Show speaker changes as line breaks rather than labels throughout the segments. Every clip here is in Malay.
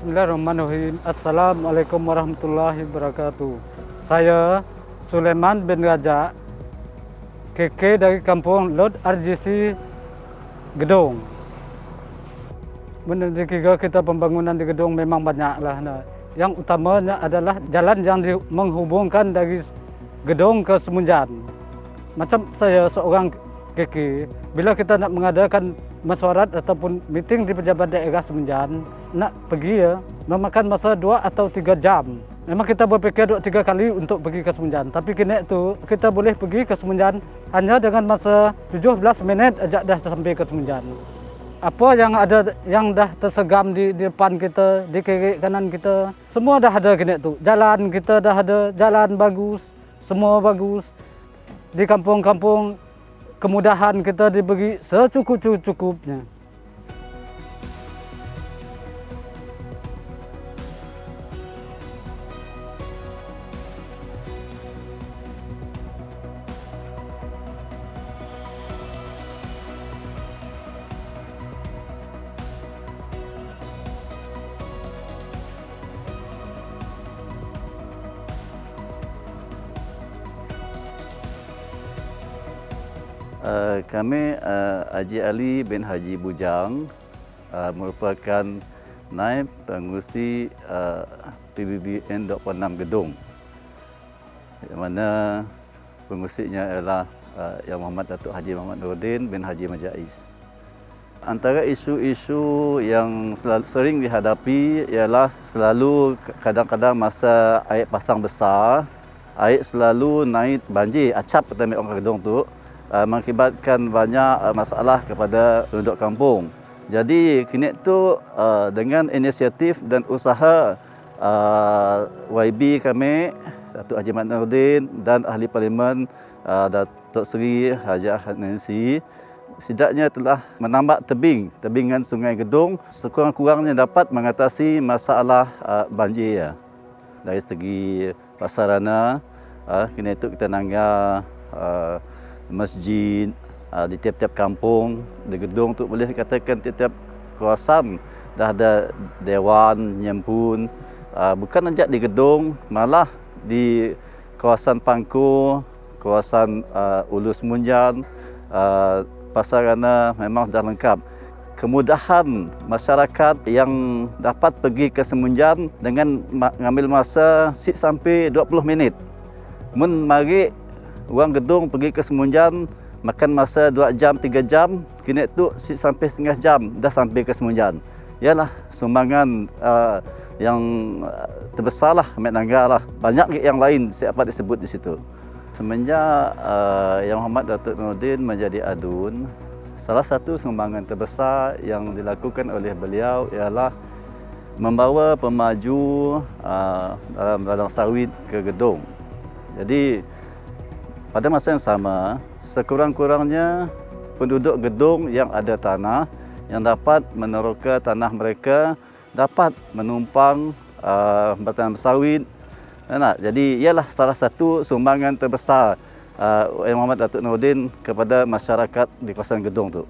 Bismillahirrahmanirrahim. Assalamualaikum warahmatullahi wabarakatuh. Saya Sulaiman bin Raja, KK dari kampung Lot RGC Gedong. Menurut kita pembangunan di Gedong memang banyaklah. Yang utamanya adalah jalan yang menghubungkan dari Gedong ke Semunjan. Macam saya seorang KK, bila kita nak mengadakan mesyuarat ataupun meeting di pejabat daerah Semunjan, nak pergi memakan masa 2 atau 3 jam. Memang kita berfikir 2-3 kali untuk pergi ke Semunjan, tapi kini itu kita boleh pergi ke Semunjan hanya dengan masa 17 minit aja dah sampai ke Semunjan. Apa yang ada yang dah tersegam di depan kita, di kiri kanan kita, semua dah ada kini itu. Jalan kita dah ada, jalan bagus, semua bagus. Di kampung-kampung kemudahan kita diberi secukup-cukupnya.
Kami Haji Ali bin Haji Bujang merupakan naib pengurusi PBBN 26 Gedong, yang mana pengurusinya ialah Yang Muhammad Datuk Haji Muhammad Nordin bin Haji Majais. Antara isu-isu yang sering dihadapi ialah selalu kadang-kadang masa air pasang besar, air selalu naik banjir, acap kata orang Gedong tu, mengakibatkan banyak masalah kepada penduduk kampung. Jadi kini tu dengan inisiatif dan usaha YB kami, Datuk Haji Mat Nordin dan Ahli Parlimen Datuk Seri Haji Ahmad Nancy, setidaknya telah menambah tebingan Sungai Gedong sekurang-kurangnya dapat mengatasi masalah banjir. Dari segi prasarana, kini tu kita nanggar masjid di tiap-tiap kampung di Gedong tu, boleh dikatakan tiap-tiap kawasan dah ada dewan nyempun. Bukan saja di Gedong, malah di kawasan Pangku, kawasan Ulu Semunjan, prasarana memang dah lengkap. Kemudahan masyarakat yang dapat pergi ke Semunjan dengan mengambil masa sampai 20 minit. Mun mari orang Gedong pergi ke Semunjan makan masa 2 jam 3 jam, kini tu sampai setengah jam dah sampai ke Semunjan. Ialah sumbangan yang terbesarlah Mek Nanggar lah. Banyak yang lain siapa disebut di situ. Semenjak Yang Muhammad Datuk Nordin menjadi adun, salah satu sumbangan terbesar yang dilakukan oleh beliau ialah membawa pemaju dalam ladang sawit ke Gedong. Jadi pada masa yang sama, sekurang-kurangnya penduduk Gedong yang ada tanah, yang dapat meneroka tanah mereka, dapat menumpang bertanam sawit. Jadi ialah salah satu sumbangan terbesar Yang Muhammad Datuk Nordin kepada masyarakat di kawasan Gedong tu.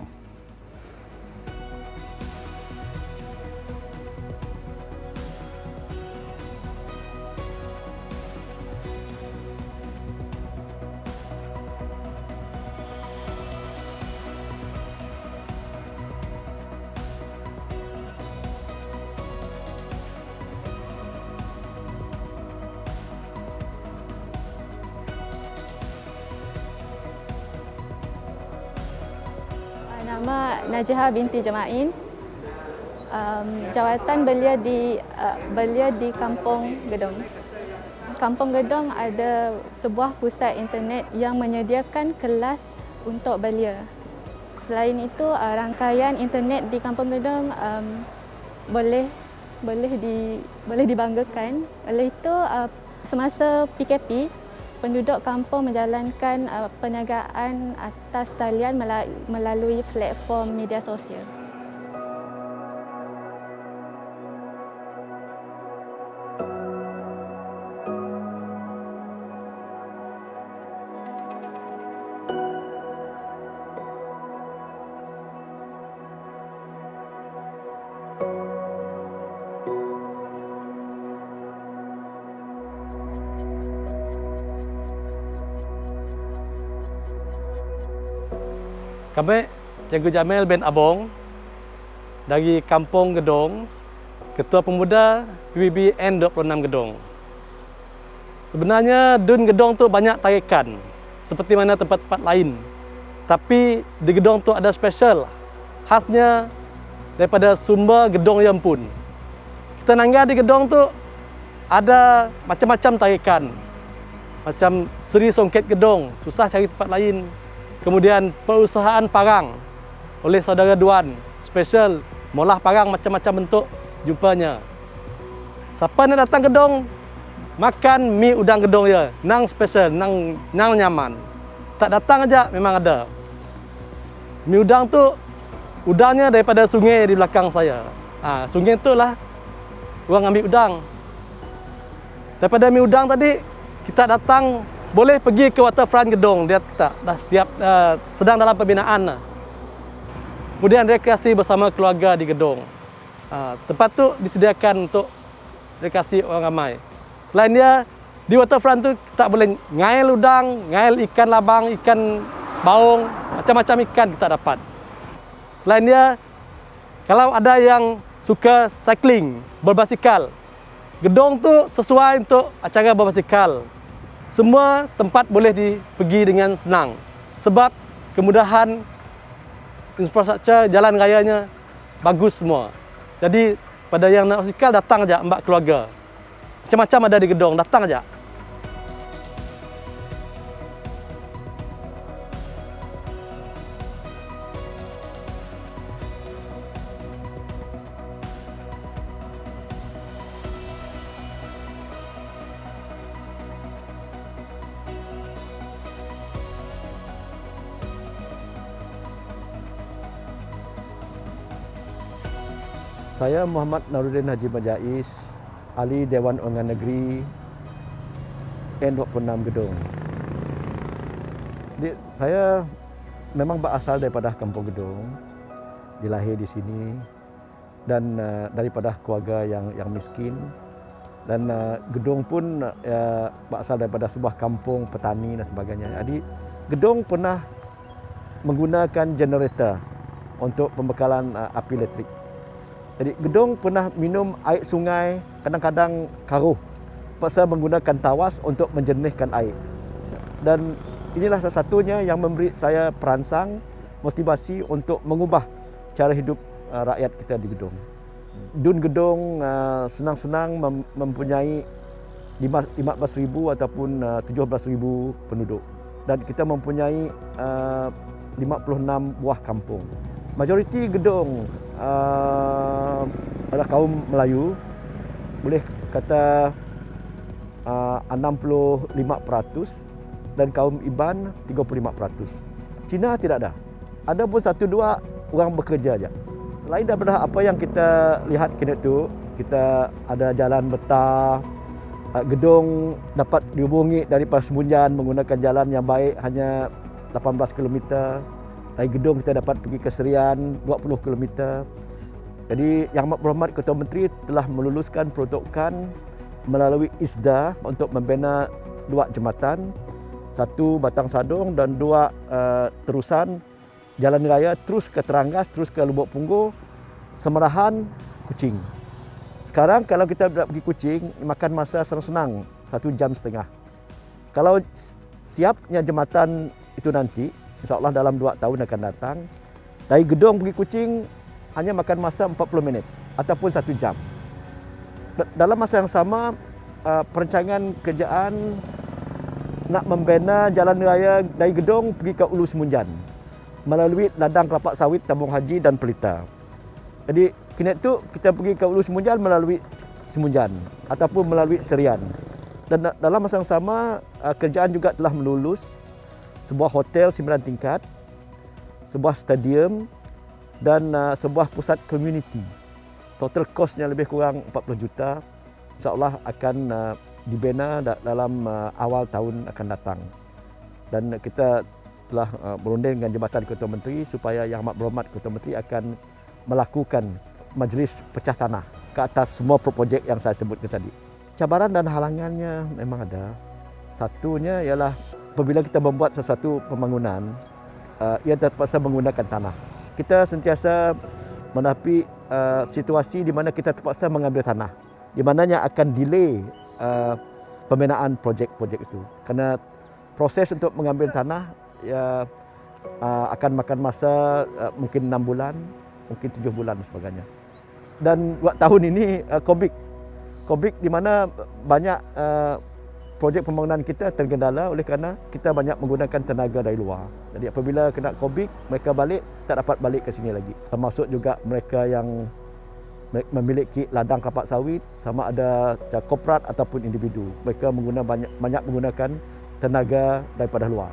Nama Najihah binti Jamain. Jawatan belia di Kampung Gedong. Kampung Gedong ada sebuah pusat internet yang menyediakan kelas untuk belia. Selain itu, rangkaian internet di Kampung Gedong boleh dibanggakan. Oleh itu, semasa PKP, penduduk kampung menjalankan perniagaan atas talian melalui platform media sosial.
Kami Cikgu Jamil bin Abong dari Kampung Gedong, Ketua Pemuda PBB N26 Gedong. Sebenarnya Dun Gedong tu banyak tarikan seperti mana tempat-tempat lain. Tapi di Gedong tu ada special, khasnya daripada sumber Gedong yang pun. Kita nangga di Gedong tu ada macam-macam tarikan. Macam Seri Songket Gedong, susah cari tempat lain. Kemudian perusahaan parang oleh saudara Duan, special, molah parang macam-macam bentuk jumpanya. Siapa nak datang Gedong, makan mi udang Gedong ya, nang special, nang nyaman. Tak datang aja memang ada. Mi udang tu, udangnya daripada sungai di belakang saya. Sungai tu lah orang ambil udang. Daripada mi udang tadi, kita datang boleh pergi ke waterfront Gedong. Dia kita dah siap, sedang dalam pembinaan. Kemudian rekreasi bersama keluarga di Gedong. Tempat tu disediakan untuk rekreasi orang ramai. Selain dia, di waterfront tu kita boleh ngail udang, ngail ikan labang, ikan baung, macam-macam ikan kita dapat. Selain dia, kalau ada yang suka cycling, berbasikal, Gedong tu sesuai untuk acara berbasikal. Semua tempat boleh dipergi dengan senang sebab kemudahan infrastruktur jalan rayanya bagus semua. Jadi pada yang nak basikal datang aja mbak keluarga. Macam-macam ada di Gedong, datang aja.
Saya Muhammad Naruddin Haji Majais, Ahli Dewan Undangan Negeri N26 Gedong. Saya memang berasal daripada Kampung Gedong, dilahir di sini dan daripada keluarga yang miskin. Dan Gedong pun berasal daripada sebuah kampung petani dan sebagainya. Jadi Gedong pernah menggunakan generator untuk pembekalan api elektrik. Jadi Gedong pernah minum air sungai, kadang-kadang karuh. Pasal menggunakan tawas untuk menjernihkan air. Dan inilah salah satunya yang memberi saya perangsang, motivasi untuk mengubah cara hidup rakyat kita di Gedong. Dun Gedong senang-senang mempunyai 15,000 ataupun 17,000 penduduk. Dan kita mempunyai 56 buah kampung. Majoriti Gedong adalah kaum Melayu, boleh kata 65%, dan kaum Iban 35%. Cina tidak ada. Ada pun 1-2 orang bekerja saja. Selain daripada apa yang kita lihat kini tu, kita ada jalan betar, Gedong dapat dihubungi daripada Semunjan menggunakan jalan yang baik hanya 18 km. Dari Gedong kita dapat pergi ke Serian 20 km. Jadi Yang Amat Berhormat Ketua Menteri telah meluluskan peruntukan melalui ISDA untuk membina 2 jambatan, 1 Batang Sadong dan 2 terusan jalan raya terus ke Terangas, terus ke Lubuk Punggur, Semerahan, Kuching. Sekarang kalau kita nak pergi Kuching, makan masa senang-senang 1 jam setengah. Kalau siapnya jambatan itu nanti, InsyaAllah dalam 2 tahun akan datang, dari Gedong pergi Kuching hanya makan masa 40 minit ataupun 1 jam. Dalam masa yang sama, perancangan kerjaan nak membina jalan raya dari Gedong pergi ke Ulu Semunjan melalui ladang kelapa sawit Tabung Haji dan Pelita. Jadi kini tu kita pergi ke Ulu Semunjan melalui Semunjan ataupun melalui Serian. Dan dalam masa yang sama, kerjaan juga telah melulus sebuah hotel 9 tingkat, sebuah stadium dan sebuah pusat komuniti. Total kosnya lebih kurang 40 juta. InsyaAllah akan dibina dalam awal tahun akan datang. Dan kita telah berunding dengan Jabatan Ketua Menteri supaya Yang Amat Berhormat Ketua Menteri akan melakukan majlis pecah tanah ke atas semua projek yang saya sebutkan tadi. Cabaran dan halangannya memang ada. Satunya ialah apabila kita membuat sesuatu pembangunan, ia terpaksa menggunakan tanah. Kita sentiasa menghadapi situasi di mana kita terpaksa mengambil tanah, di mananya akan delay pembinaan projek-projek itu. Kerana proses untuk mengambil tanah akan makan masa mungkin 6 bulan, mungkin 7 bulan dan sebagainya. Dan buat tahun ini COVID di mana banyak projek pembangunan kita tergendala oleh kerana kita banyak menggunakan tenaga dari luar. Jadi apabila kena COVID, mereka balik tak dapat balik ke sini lagi. Termasuk juga mereka yang memiliki ladang kelapa sawit, sama ada korporat ataupun individu. Mereka banyak menggunakan tenaga daripada luar.